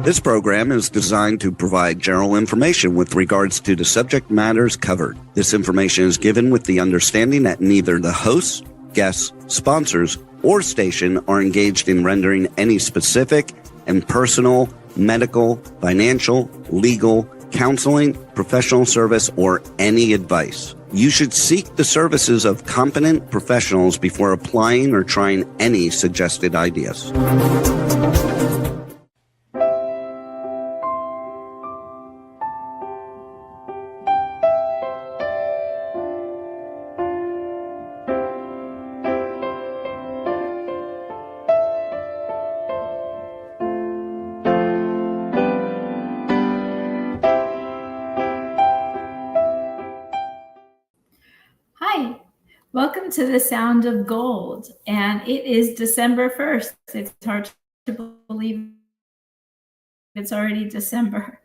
This program is designed to provide general information with regards to the subject matters covered. This information is given with the understanding that neither the hosts, guests, sponsors, or station are engaged in rendering any specific and personal, medical, financial, legal, counseling, professional service, or any advice. You should seek the services of competent professionals before applying or trying any suggested ideas. Hi, welcome to the Sound of Gold, and it is December 1st. It's hard to believe it's already December.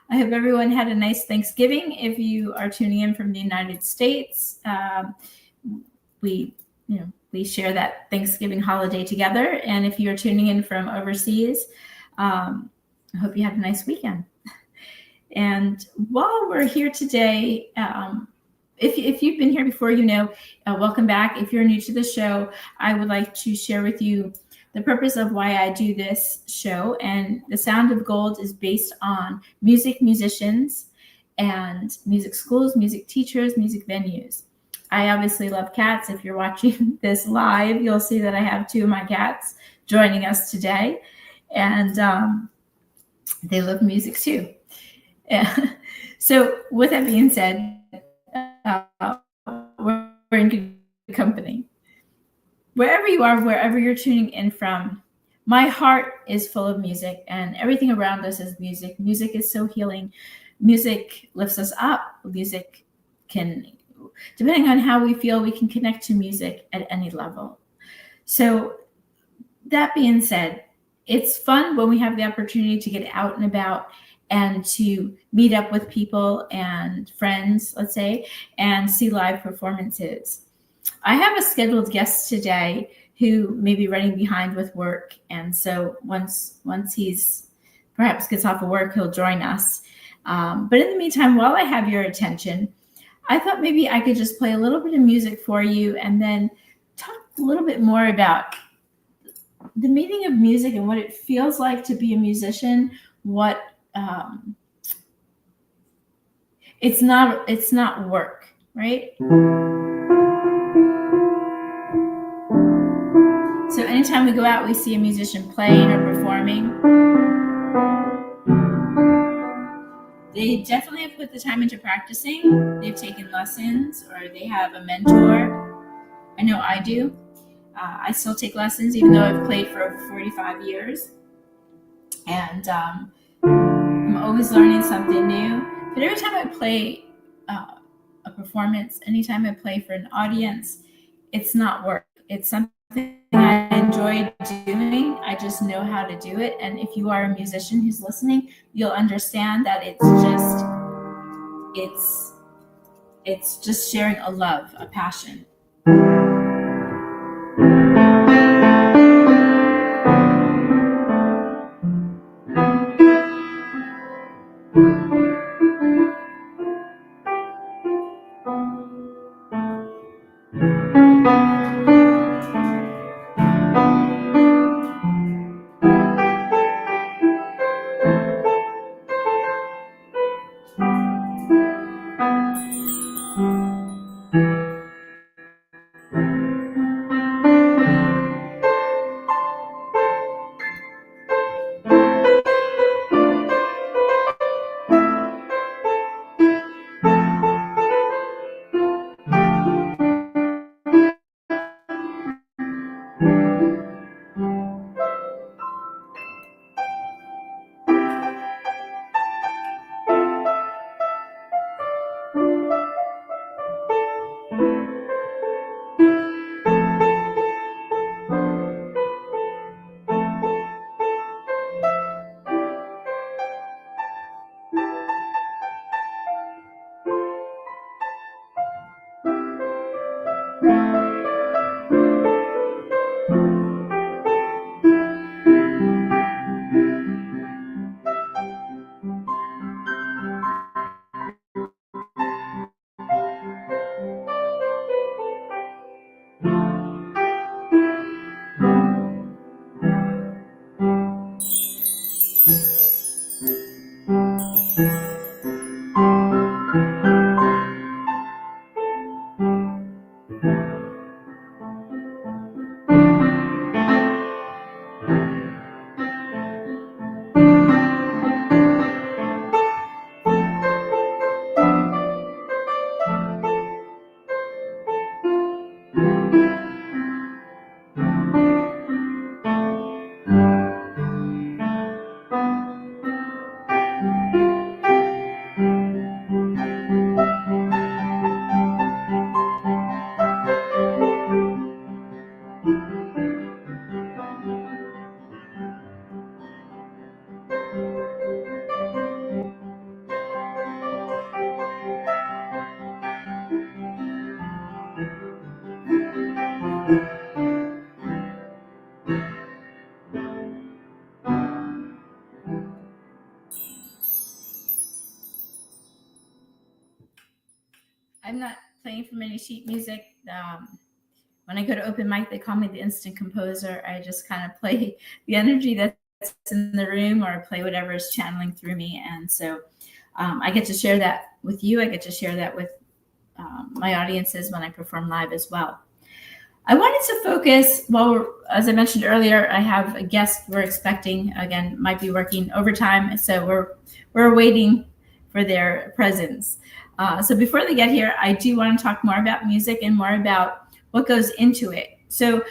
I hope everyone had a nice Thanksgiving. If you are tuning in from the United States, we share that Thanksgiving holiday together. And if you're tuning in from overseas, I hope you had a nice weekend. And while we're here today, if you've been here before, welcome back. If you're new to the show, I would like to share with you the purpose of why I do this show. And the Sound of Gold is based on musicians, and music schools, music teachers, music venues. I obviously love cats. If you're watching this live, you'll see that I have two of my cats joining us today. And they love music too. So with that being said, we're in good company. Wherever you are, wherever you're tuning in from, my heart is full of music, and everything around us is music. Music is so healing. Music lifts us up. Music can, depending on how we feel, we can connect to music at any level. So that being said, it's fun when we have the opportunity to get out and about and to meet up with people and friends, let's say, and see live performances. I have a scheduled guest today who may be running behind with work. And so once he's perhaps gets off of work, he'll join us. But in the meantime, while I have your attention, I thought maybe I could just play a little bit of music for you and then talk a little bit more about the meaning of music and what it feels like to be a musician, it's not work, right? So anytime we go out, we see a musician playing or performing. They definitely have put the time into practicing. They've taken lessons or they have a mentor. I know I do. I still take lessons even though I've played for over 45 years. And I'm always learning something new. But every time I play a performance, anytime I play for an audience, it's not work. It's something I enjoy doing. I just know how to do it. And if you are a musician who's listening, you'll understand that it's just sharing a love, a passion. I'm not playing from any sheet music. When I go to open mic, they call me the instant composer. I just kind of play the energy that's in the room, or play whatever is channeling through me. And so I get to share that with you. I get to share that with my audiences when I perform live as well. I wanted to focus, as I mentioned earlier, I have a guest we're expecting, again, might be working overtime. So we're waiting for their presence. So before they get here, I do want to talk more about music and more about what goes into it. So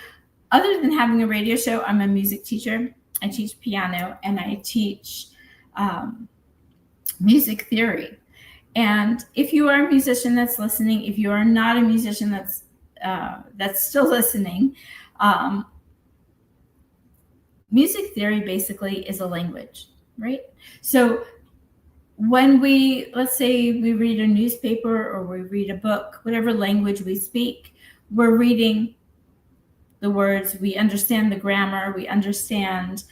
other than having a radio show, I'm a music teacher. I teach piano and I teach music theory. And if you are a musician that's listening, if you are not a musician that's still listening, music theory basically is a language, right? So when let's say we read a newspaper or we read a book, whatever language we speak, we're reading the words, we understand the grammar, we understand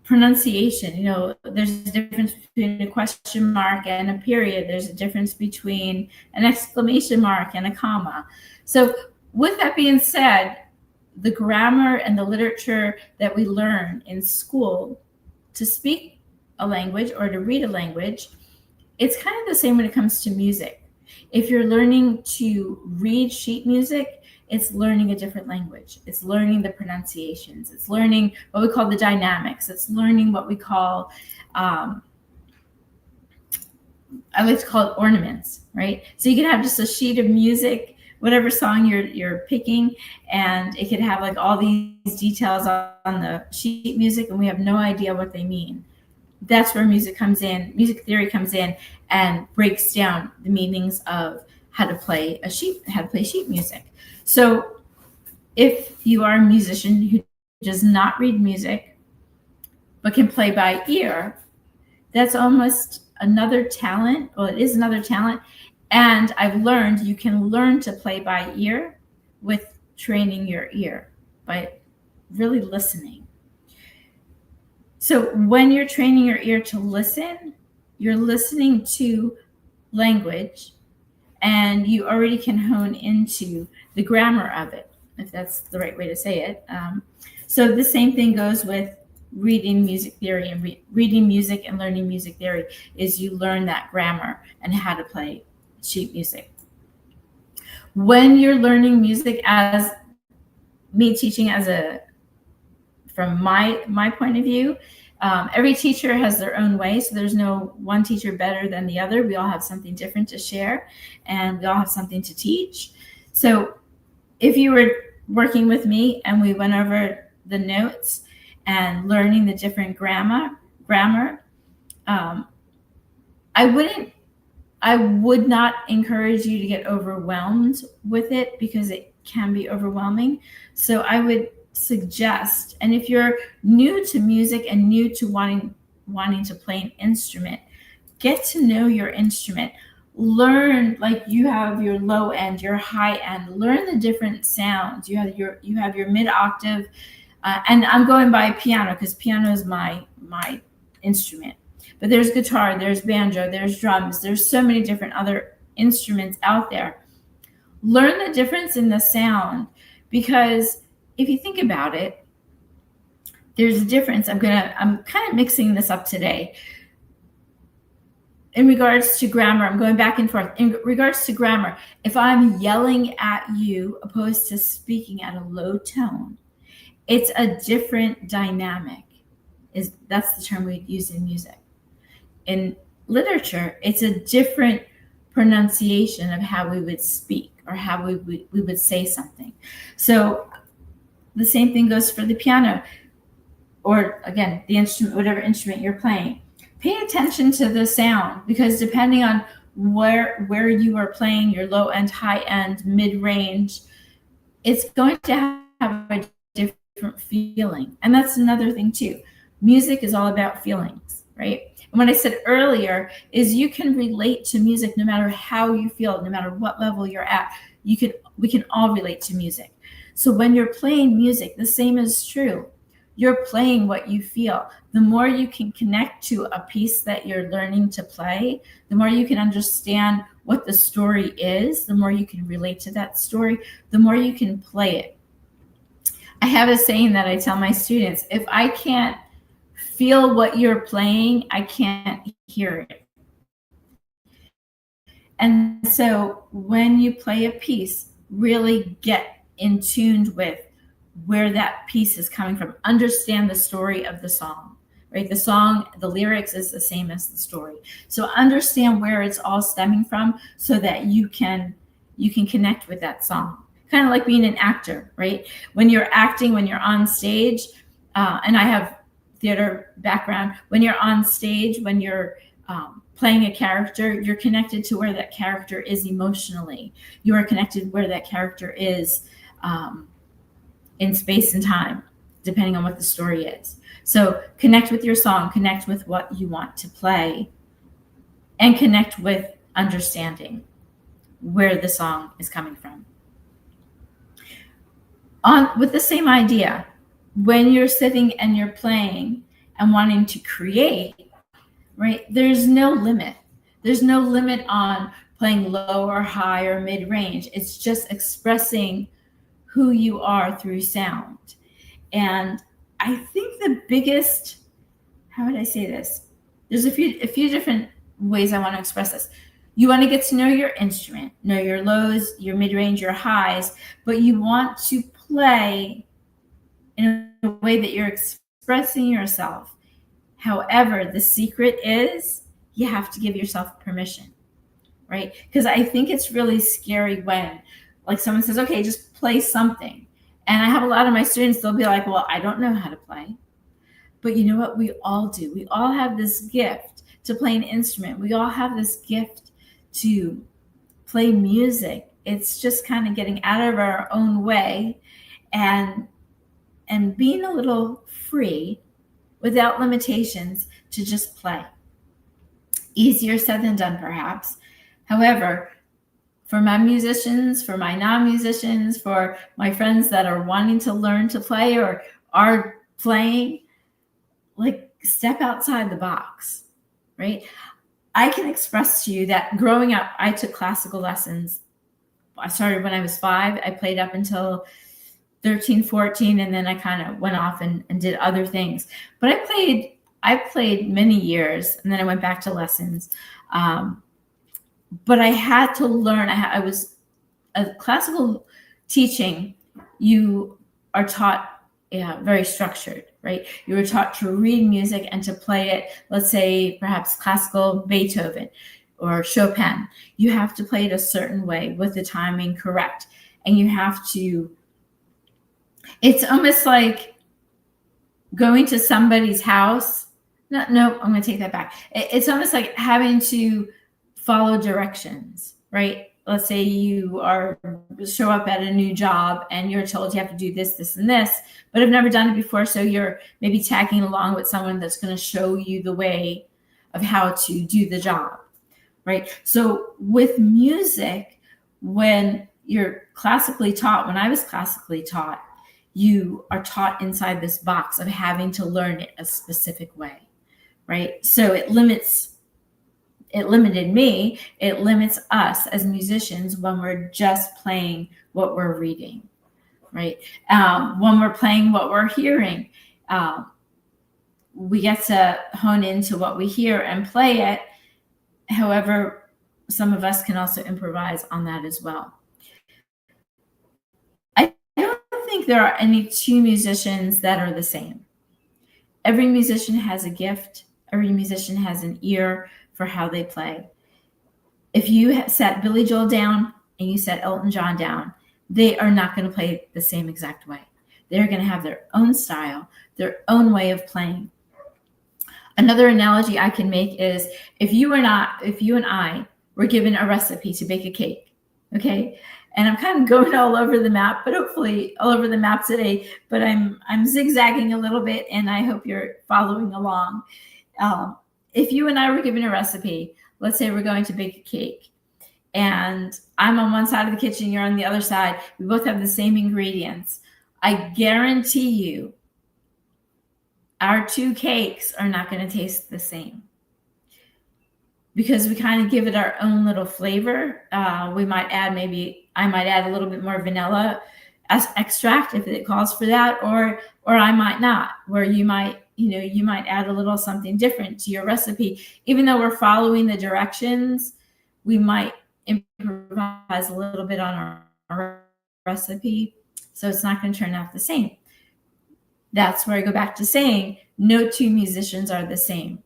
pronunciation. You know, there's a difference between a question mark and a period. There's a difference between an exclamation mark and a comma. So with that being said, the grammar and the literature that we learn in school to speak a language or to read a language, it's kind of the same when it comes to music. If you're learning to read sheet music, it's learning a different language. It's learning the pronunciations. It's learning what we call the dynamics. It's learning what we call, I like to call it ornaments, right? So you can have just a sheet of music, whatever song you're picking, and it could have like all these details on the sheet music, and we have no idea what they mean. That's where music comes in. Music theory comes in and breaks down the meanings of how to play sheet music. So if you are a musician who does not read music but can play by ear, that's almost another talent. Well, it is another talent. And I've learned you can learn to play by ear with training your ear by really listening. So when you're training your ear to listen, you're listening to language, and you already can hone into the grammar of it, if that's the right way to say it. So the same thing goes with reading music theory, and reading music and learning music theory is you learn that grammar and how to play sheet music. When you're learning music, as me teaching from my point of view, every teacher has their own way, so there's no one teacher better than the other. We all have something different to share, and we all have something to teach. So if you were working with me and we went over the notes and learning the different grammar, I would not encourage you to get overwhelmed with it, because it can be overwhelming. So I would suggest, and if you're new to music and new to wanting to play an instrument, get to know your instrument. Learn, like, you have your low end, your high end. Learn the different sounds. You have your mid octave, and I'm going by piano because piano is my instrument. But there's guitar, there's banjo, there's drums. There's so many different other instruments out there. Learn the difference in the sound, because if you think about it, there's a difference. I'm kind of mixing this up today. In regards to grammar, I'm going back and forth. In regards to grammar, if I'm yelling at you opposed to speaking at a low tone, it's a different dynamic. That's the term we use in music. In literature, it's a different pronunciation of how we would speak or how we would say something. So the same thing goes for the piano, or again, the instrument, whatever instrument you're playing. Pay attention to the sound, because depending on where you are playing, your low end, high end, mid range, it's going to have a different feeling. And that's another thing too. Music is all about feelings, right? And what I said earlier is you can relate to music no matter how you feel, no matter what level you're at. We can all relate to music. So when you're playing music, the same is true. you're playing what you feel. The more you can connect to a piece that you're learning to play, the more you can understand what the story is, the more you can relate to that story, the more you can play it. I have a saying that I tell my students: if I can't feel what you're playing, I can't hear it. And so when you play a piece, really get in tune with where that piece is coming from. Understand the story of the song, right? The song, the lyrics is the same as the story. So understand where it's all stemming from so that you can connect with that song. Kind of like being an actor, right? When you're acting, when you're on stage, and I have theater background, when you're on stage, when you're playing a character, you're connected to where that character is emotionally. You are connected where that character is in space and time, depending on what the story is. So connect with your song, connect with what you want to play, and connect with understanding where the song is coming from. With the same idea, when you're sitting and you're playing and wanting to create, right, there's no limit. There's no limit on playing low or high or mid-range. It's just expressing who you are through sound. And I think the biggest, how would I say this? There's a few different ways I want to express this. You want to get to know your instrument, know your lows, your mid-range, your highs, but you want to play in a way that you're expressing yourself. However, the secret is you have to give yourself permission, right? Because I think it's really scary when, like, someone says, okay, just play something. And I have a lot of my students, they'll be like, well, I don't know how to play. But you know what? We all do. We all have this gift to play an instrument. We all have this gift to play music. It's just kind of getting out of our own way and being a little free without limitations to just play. Easier said than done, perhaps. However, for my musicians, for my non-musicians, for my friends that are wanting to learn to play or are playing, like, step outside the box, right? I can express to you that growing up, I took classical lessons. I started when I was 5. I played up until 13, 14, and then I kind of went off and did other things. But I played many years, and then I went back to lessons. But I had to learn. I was a classical teaching. You are taught very structured, right? You were taught to read music and to play it. Let's say perhaps classical Beethoven or Chopin. You have to play it a certain way with the timing correct, and you have to. It's almost like going to somebody's house. No, I'm going to take that back. It's almost like having to follow directions, right? Let's say you show up at a new job and you're told you have to do this, this, and this, but have never done it before. So you're maybe tagging along with someone that's going to show you the way of how to do the job, right? So with music, when you're classically taught, when I was classically taught, you are taught inside this box of having to learn it a specific way, right? So it limited me, it limits us as musicians when we're just playing what we're reading, right? When we're playing what we're hearing, we get to hone into what we hear and play it. However, some of us can also improvise on that as well. I don't think there are any two musicians that are the same. Every musician has a gift. Every musician has an ear for how they play. If you set Billy Joel down and you set Elton John down, they are not going to play the same exact way. They're going to have their own style, their own way of playing. Another analogy I can make is if you and I were given a recipe to bake a cake, okay? And I'm kind of going all over the map, but hopefully all over the map today, but I'm zigzagging a little bit, and I hope you're following along. If you and I were given a recipe, let's say we're going to bake a cake, and I'm on one side of the kitchen, you're on the other side. We both have the same ingredients. I guarantee you our two cakes are not going to taste the same, because we kind of give it our own little flavor. We might add, I might add a little bit more vanilla as extract if it calls for that, or I might not, where you might add a little something different to your recipe. Even though we're following the directions, we might improvise a little bit on our recipe, so it's not going to turn out the same. That's where I go back to saying no two musicians are the same.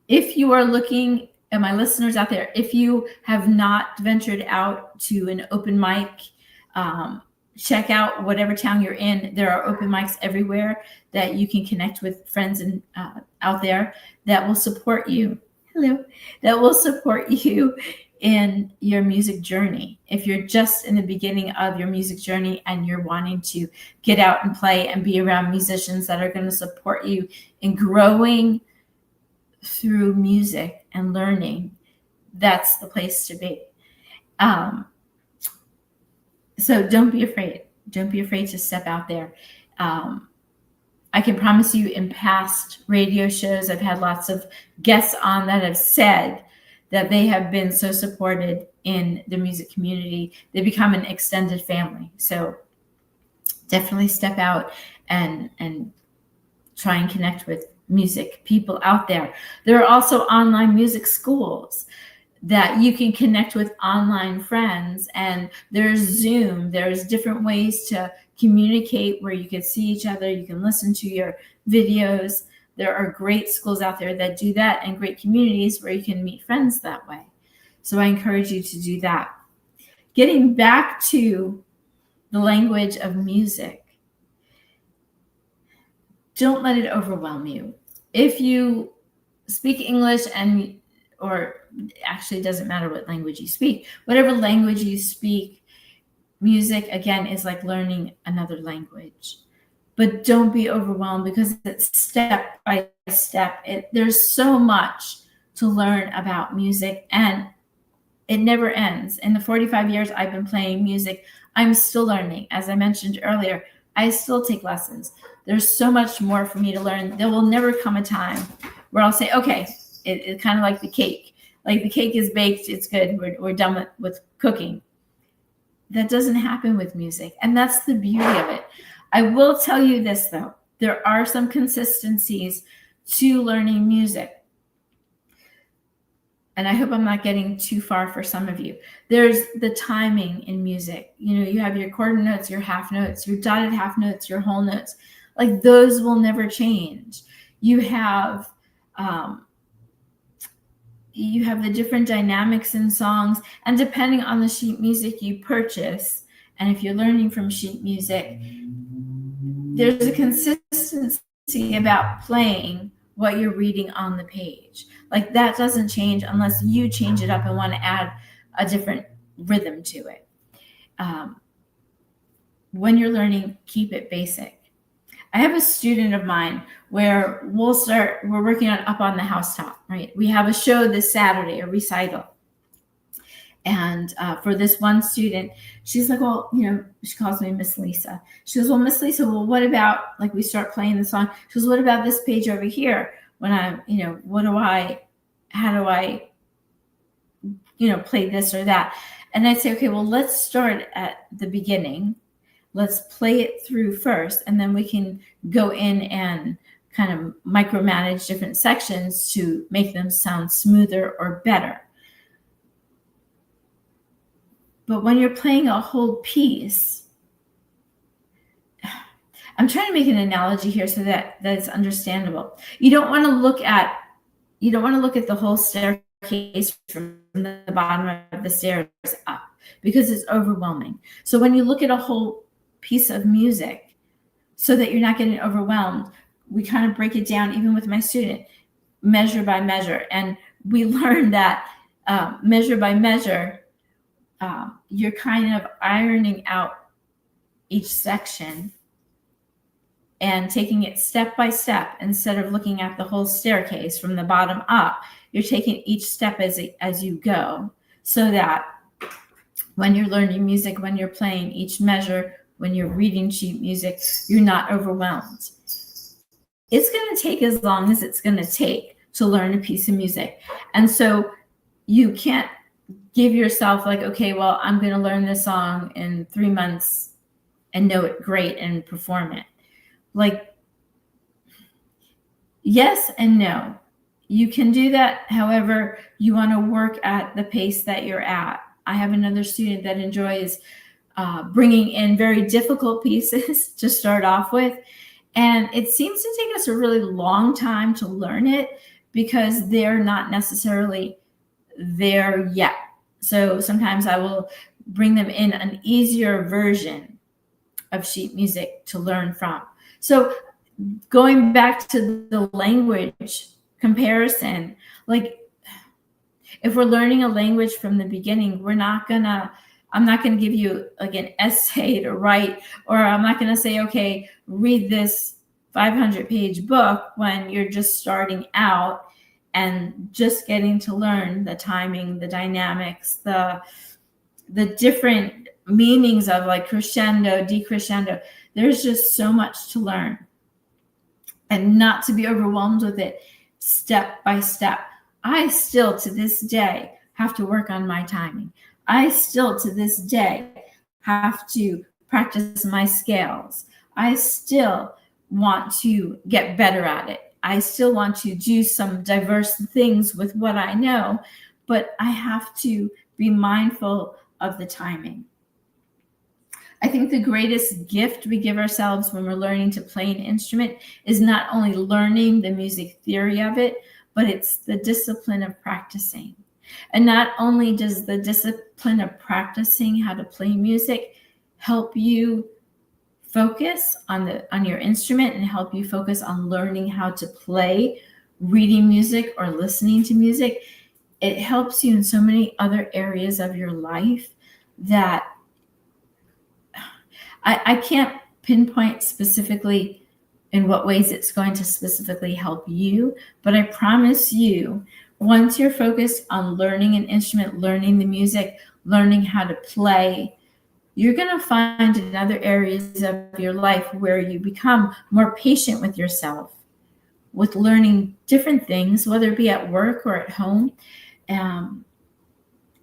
If you are looking, and my listeners out there, if you have not ventured out to an open mic, check out whatever town you're in. There are open mics everywhere that you can connect with friends and out there that will support you. Hello, that will support you in your music journey. If you're just in the beginning of your music journey and you're wanting to get out and play and be around musicians that are going to support you in growing through music and learning, that's the place to be. So don't be afraid. Don't be afraid to step out there. I can promise you, in past radio shows, I've had lots of guests on that have said that they have been so supported in the music community. They become an extended family. So definitely step out and try and connect with music people out there. There are also online music schools that you can connect with online friends, and there's Zoom. There's different ways to communicate where you can see each other. You can listen to your videos. There are great schools out there that do that, and great communities where you can meet friends that way. So I encourage you to do that. Getting back to the language of music, don't let it overwhelm you. If you speak English or actually it doesn't matter what language you speak, whatever language you speak, music, again, is like learning another language. But don't be overwhelmed, because it's step by step. There's so much to learn about music, and it never ends. In the 45 years I've been playing music, I'm still learning. As I mentioned earlier, I still take lessons. There's so much more for me to learn. There will never come a time where I'll say, okay, it's kind of like the cake. Like the cake is baked, it's good, we're done with cooking. That doesn't happen with music, and that's the beauty of it. I will tell you this, though. There are some consistencies to learning music. And I hope I'm not getting too far for some of you. There's the timing in music. You have your quarter notes, your half notes, your dotted half notes, your whole notes. Like, those will never change. You have the different dynamics in songs, and depending on the sheet music you purchase, and if you're learning from sheet music, there's a consistency about playing what you're reading on the page. Like, that doesn't change unless you change it up and want to add a different rhythm to it. When you're learning, keep it basic. I have a student of mine where we're working on Up on the Housetop, right? We have a show this Saturday, a recital. And for this one student, she's like, well, she calls me Miss Lisa. She goes, well, Miss Lisa, what about, like, we start playing the song. She goes, what about this page over here? When how do I play this or that? And I'd say, okay, well, let's start at the beginning. Let's play it through first, and then we can go in and kind of micromanage different sections to make them sound smoother or better. But when you're playing a whole piece, I'm trying to make an analogy here so that it's understandable. You don't want to look at the whole staircase from the bottom of the stairs up, because it's overwhelming. So when you look at a whole piece of music, so that you're not getting overwhelmed, we kind of break it down, even with my student, measure by measure. And we learned that measure by measure, you're kind of ironing out each section and taking it step by step. Instead of looking at the whole staircase from the bottom up, you're taking each step as you go, so that when you're learning music, when you're playing each measure, when you're reading sheet music, you're not overwhelmed. it's going to take as long as it's going to take to learn a piece of music. And so you can't give yourself like, okay, well, I'm going to learn this song in 3 months and know it great and perform it. Like, yes and no. You can do that. However, you want to work at the pace that you're at. I have another student that enjoys bringing in very difficult pieces to start off with. And it seems to take us a really long time to learn it because they're not necessarily there yet. So sometimes I will bring them in an easier version of sheet music to learn from. So going back to the language comparison, like if we're learning a language from the beginning, I'm not going to give you like an essay to write, or I'm not going to say, okay, read this 500-page book when you're just starting out and just getting to learn the timing, the dynamics, the different meanings of like crescendo, decrescendo. There's just so much to learn, and not to be overwhelmed with it step by step. I still to this day have to work on my timing. I still to this day have to practice my scales. I still want to get better at it. I still want to do some diverse things with what I know, but I have to be mindful of the timing. I think the greatest gift we give ourselves when we're learning to play an instrument is not only learning the music theory of it, but it's the discipline of practicing. And not only does the discipline of practicing how to play music help you focus on your instrument and help you focus on learning how to play, reading music or listening to music, it helps you in so many other areas of your life that I can't pinpoint specifically in what ways it's going to specifically help you, but I promise you, once you're focused on learning an instrument, learning the music, learning how to play, you're going to find in other areas of your life where you become more patient with yourself, with learning different things, whether it be at work or at home.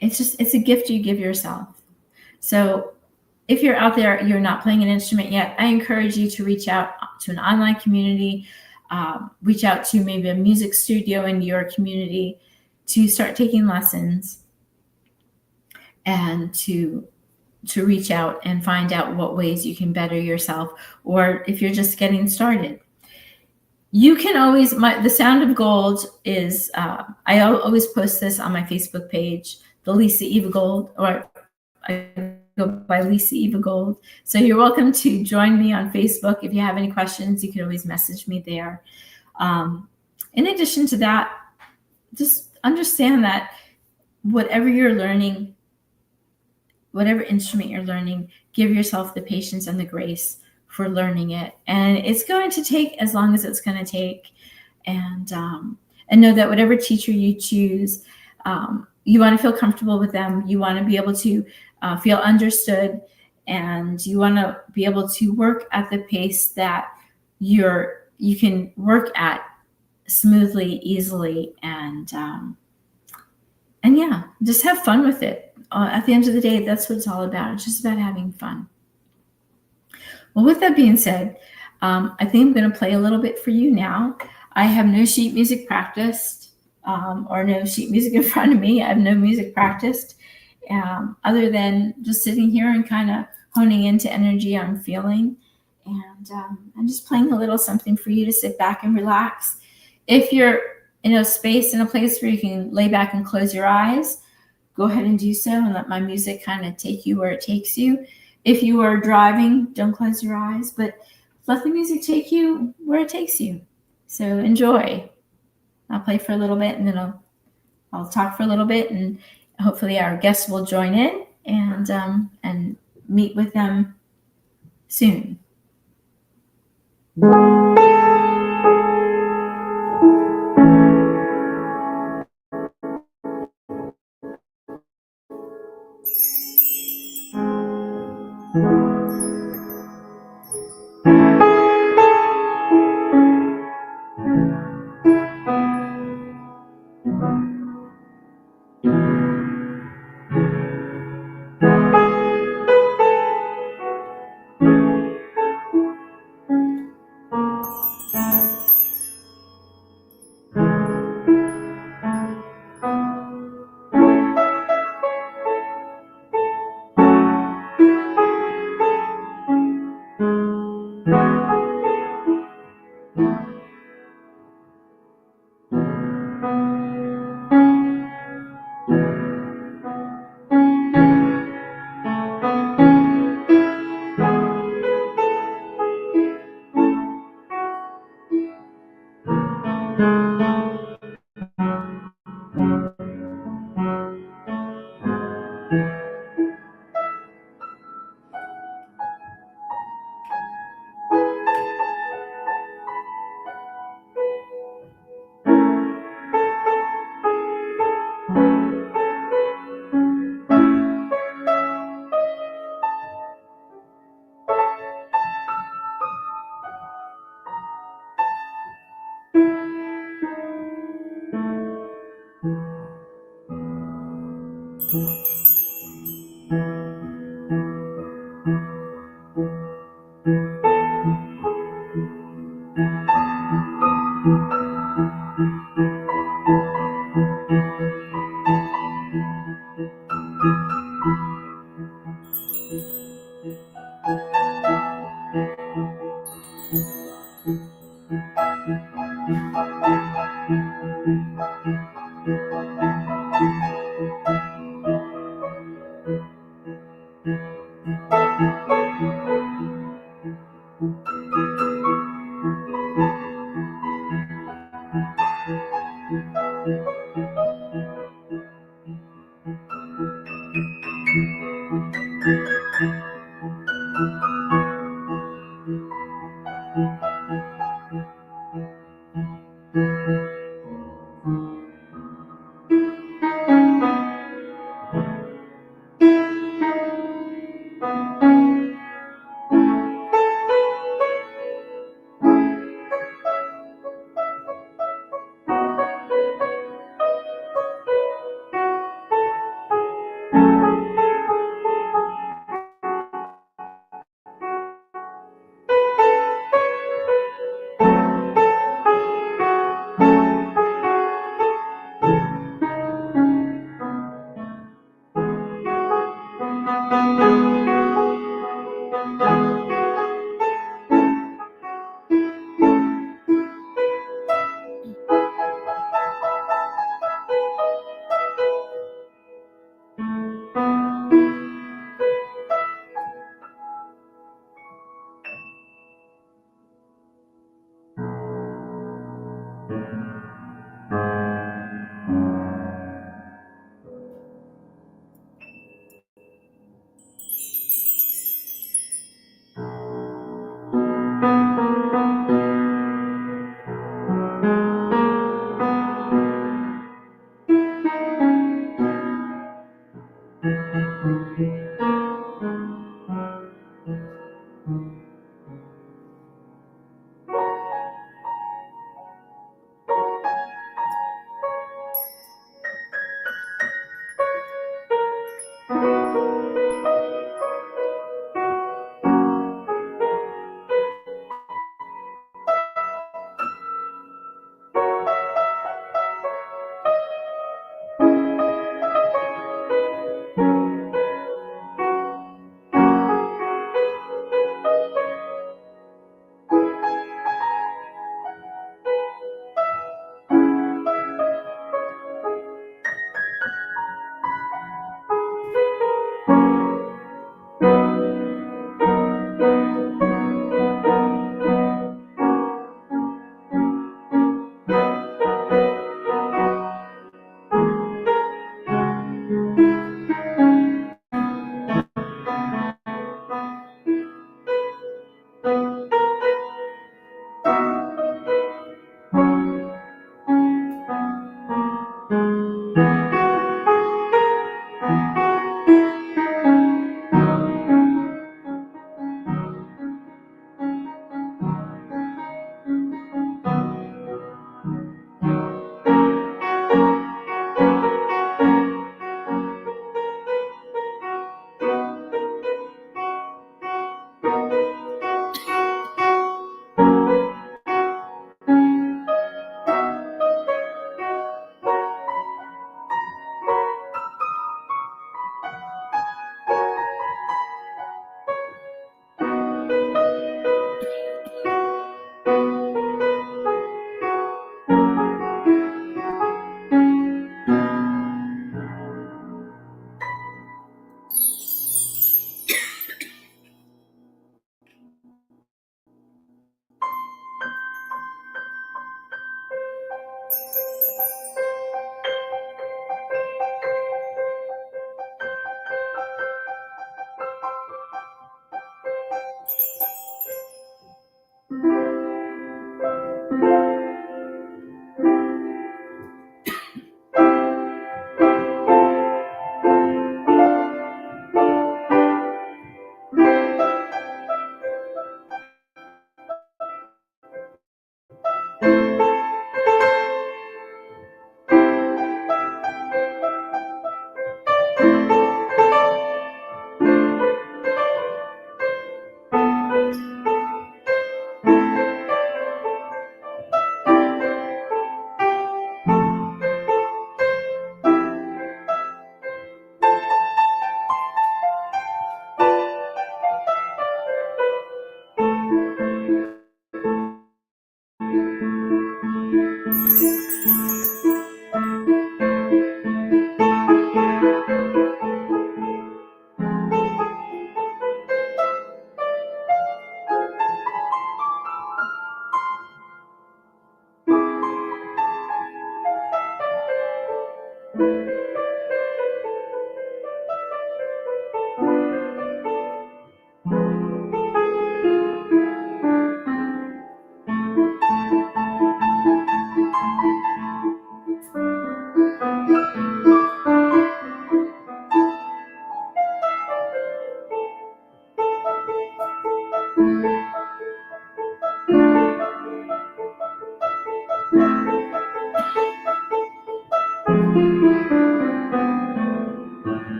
It's a gift you give yourself. So if you're out there, you're not playing an instrument yet, I encourage you to reach out to an online community, reach out to maybe a music studio in your community to start taking lessons, and to reach out and find out what ways you can better yourself, or if you're just getting started. You can always, the Sound of Gold is, I always post this on my Facebook page, the Lisa Eva Gold, or I go by Lisa Eva Gold. So you're welcome to join me on Facebook. If you have any questions, you can always message me there. In addition to that, just understand that whatever you're learning, whatever instrument you're learning, give yourself the patience and the grace for learning it. And it's going to take as long as it's going to take. And know that whatever teacher you choose, you want to feel comfortable with them. You want to be able to feel understood, and you want to be able to work at the pace that you can work at smoothly, easily, and yeah, just have fun with it. At the end of the day, that's what it's all about. It's just about having fun. Well, with that being said, I think I'm going to play a little bit for you now. I have no sheet music practiced, or no sheet music in front of me. I have no music practiced, other than just sitting here and kind of honing into energy I'm feeling. And I'm just playing a little something for you to sit back and relax. If you're in a space, in a place where you can lay back and close your eyes, go ahead and do so and let my music kind of take you where it takes you. If you are driving, don't close your eyes, but let the music take you where it takes you. So enjoy. I'll play for a little bit, and then I'll talk for a little bit, and hopefully our guests will join in and meet with them soon.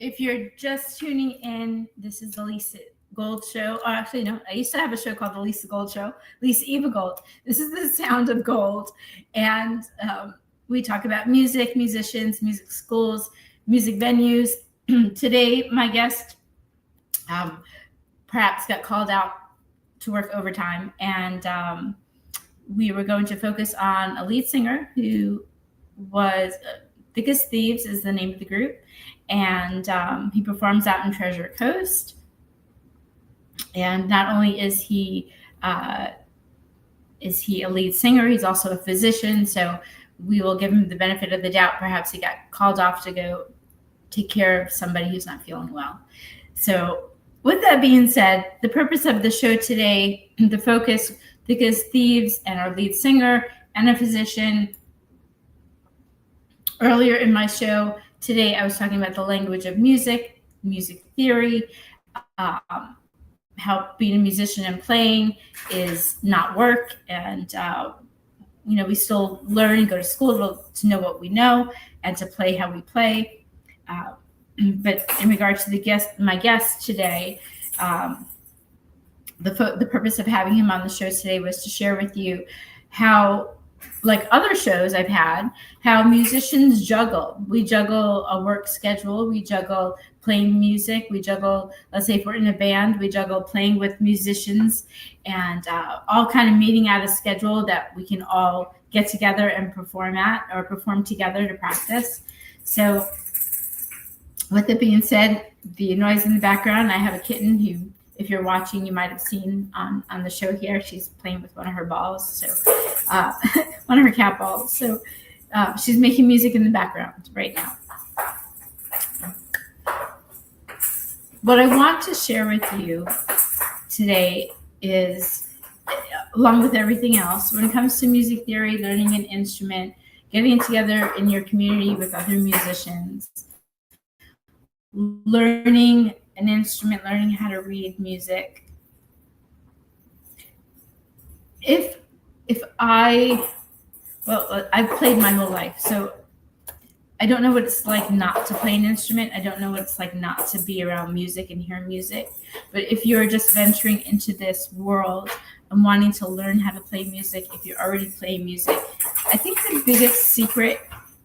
If you're just tuning in, this is Elise Gold Show. Or actually, no, I used to have a show called The Lisa Gold Show, Lisa Eva Gold. This is The Sound of Gold. And we talk about music, musicians, music schools, music venues. Today, my guest perhaps got called out to work overtime, and we were going to focus on a lead singer who was Biggest Thieves is the name of the group, and he performs out in Treasure Coast. And not only is he a lead singer, he's also a physician, so we will give him the benefit of the doubt. Perhaps he got called off to go take care of somebody who's not feeling well. So with that being said, the purpose of the show today, the focus, Biggest Thieves and our lead singer and a physician. Earlier in my show today, I was talking about the language of music, music theory, how being a musician and playing is not work. And, we still learn and go to school to know what we know and to play how we play. But in regards to my guest today, the purpose of having him on the show today was to share with you how, like other shows I've had, how musicians juggle. We juggle a work schedule. We juggle playing music. We juggle, let's say if we're in a band, we juggle playing with musicians, and all kind of meeting out a schedule that we can all get together and perform together to practice. So with it being said, the noise in the background, I have a kitten who, if you're watching, you might have seen on the show here. She's playing with one of her balls, so one of her cat balls. So she's making music in the background right now. What I want to share with you today is, along with everything else, when it comes to music theory, learning an instrument, getting together in your community with other musicians, learning an instrument, learning how to read music. I've played my whole life, so I don't know what it's like not to play an instrument. I don't know what it's like not to be around music and hear music. But if you're just venturing into this world and wanting to learn how to play music, if you're already playing music, I think the biggest secret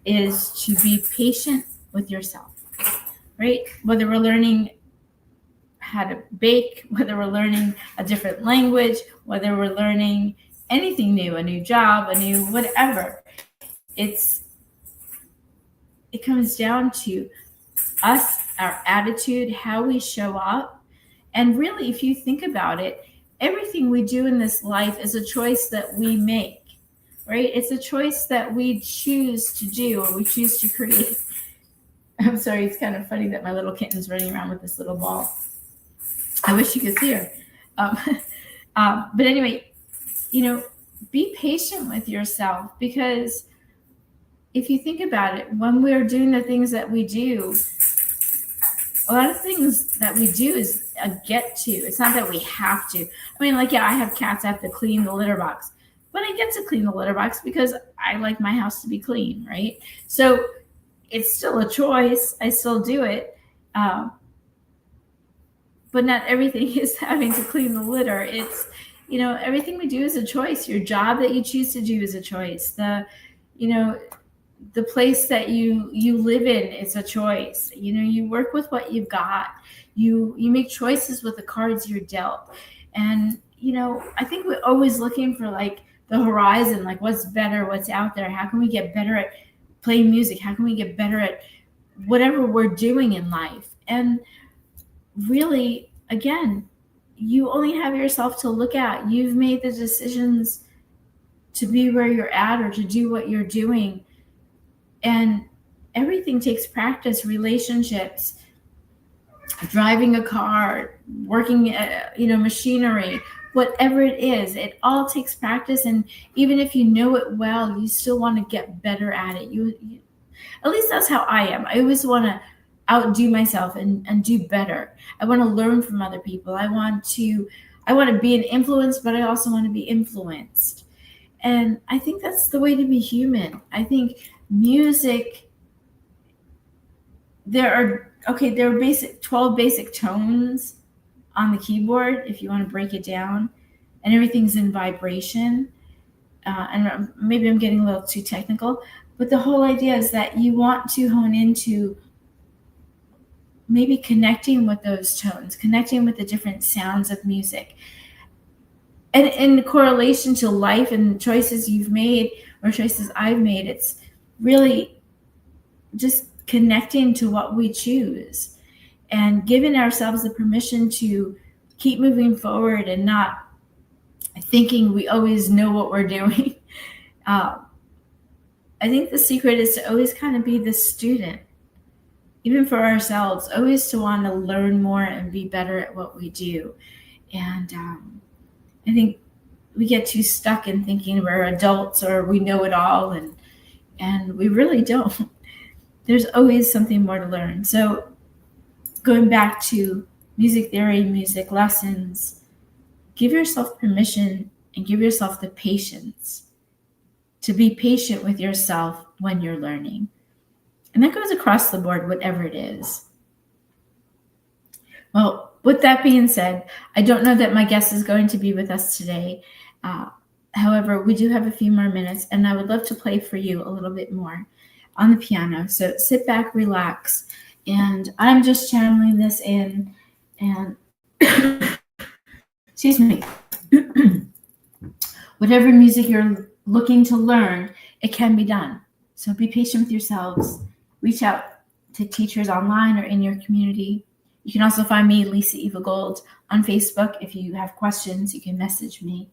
is to be patient with yourself, right? Whether we're learning how to bake, whether we're learning a different language, whether we're learning anything new, a new job, a new whatever, it comes down to us, our attitude, how we show up. And really, if you think about it, everything we do in this life is a choice that we make, right? It's a choice that we choose to do or we choose to create. I'm sorry, it's kind of funny that my little kitten's running around with this little ball. I wish you could see her. But anyway, be patient with yourself, because if you think about it, when we're doing the things that we do, a lot of things that we do is a get to. It's not that we have to. I have cats, I have to clean the litter box. But I get to clean the litter box because I like my house to be clean, right? So it's still a choice. I still do it. But not everything is having to clean the litter. It's, everything we do is a choice. Your job that you choose to do is a choice. The place that you live in is a choice. You work with what you've got. You make choices with the cards you're dealt. And, I think we're always looking for like the horizon, like what's better, what's out there. How can we get better at playing music? How can we get better at whatever we're doing in life? And really, again, you only have yourself to look at. You've made the decisions to be where you're at or to do what you're doing. And everything takes practice, relationships, driving a car, working, machinery, whatever it is, it all takes practice. And even if you know it well, you still want to get better at it. You at least that's how I am. I always want to outdo myself and do better. I want to learn from other people. I want to be an influence, but I also want to be influenced. And I think that's the way to be human. I think music, there are 12 basic tones on the keyboard, if you want to break it down, and everything's in vibration. And maybe I'm getting a little too technical, but the whole idea is that you want to hone into maybe connecting with those tones, connecting with the different sounds of music. And in correlation to life and choices you've made or choices I've made, it's really just connecting to what we choose and giving ourselves the permission to keep moving forward and not thinking we always know what we're doing. I think the secret is to always kind of be the student, even for ourselves, always to want to learn more and be better at what we do. And I think we get too stuck in thinking we're adults or we know it all, and we really don't. There's always something more to learn. So going back to music theory, music lessons, give yourself permission and give yourself the patience to be patient with yourself when you're learning. And that goes across the board, whatever it is. Well, with that being said, I don't know that my guest is going to be with us today. However, we do have a few more minutes, and I would love to play for you a little bit more on the piano. So sit back, relax, and I'm just channeling this in, and excuse me, whatever music you're looking to learn, it can be done. So be patient with yourselves. Reach out to teachers online or in your community. You can also find me, Lisa Eva Gold, on Facebook. If you have questions, you can message me.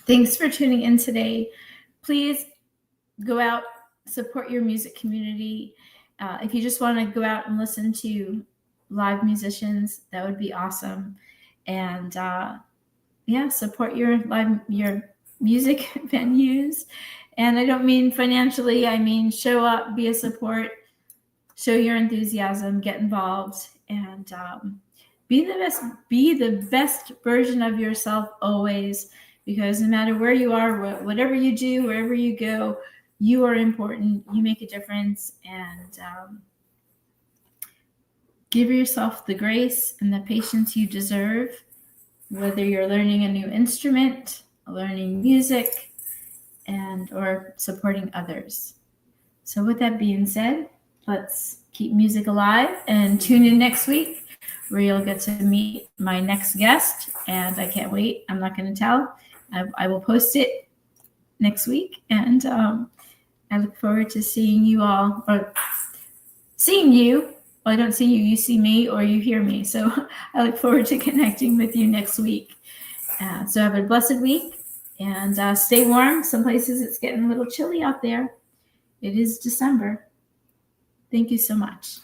Thanks for tuning in today. Please go out, support your music community. If you just want to go out and listen to live musicians, that would be awesome. And support your music venues. And I don't mean financially, I mean show up, be a support, show your enthusiasm, get involved, and be the best version of yourself always, because no matter where you are, whatever you do, wherever you go, you are important, you make a difference. And give yourself the grace and the patience you deserve, whether you're learning a new instrument, learning music, or supporting others. So with that being said, let's keep music alive and tune in next week, where you'll get to meet my next guest. And I can't wait. I'm not going to tell. I will post it next week. And I look forward to seeing you all, or seeing you. Well, I don't see you. You see me, or you hear me. So I look forward to connecting with you next week. So have a blessed week, and stay warm. Some places it's getting a little chilly out there. It is December. Thank you so much.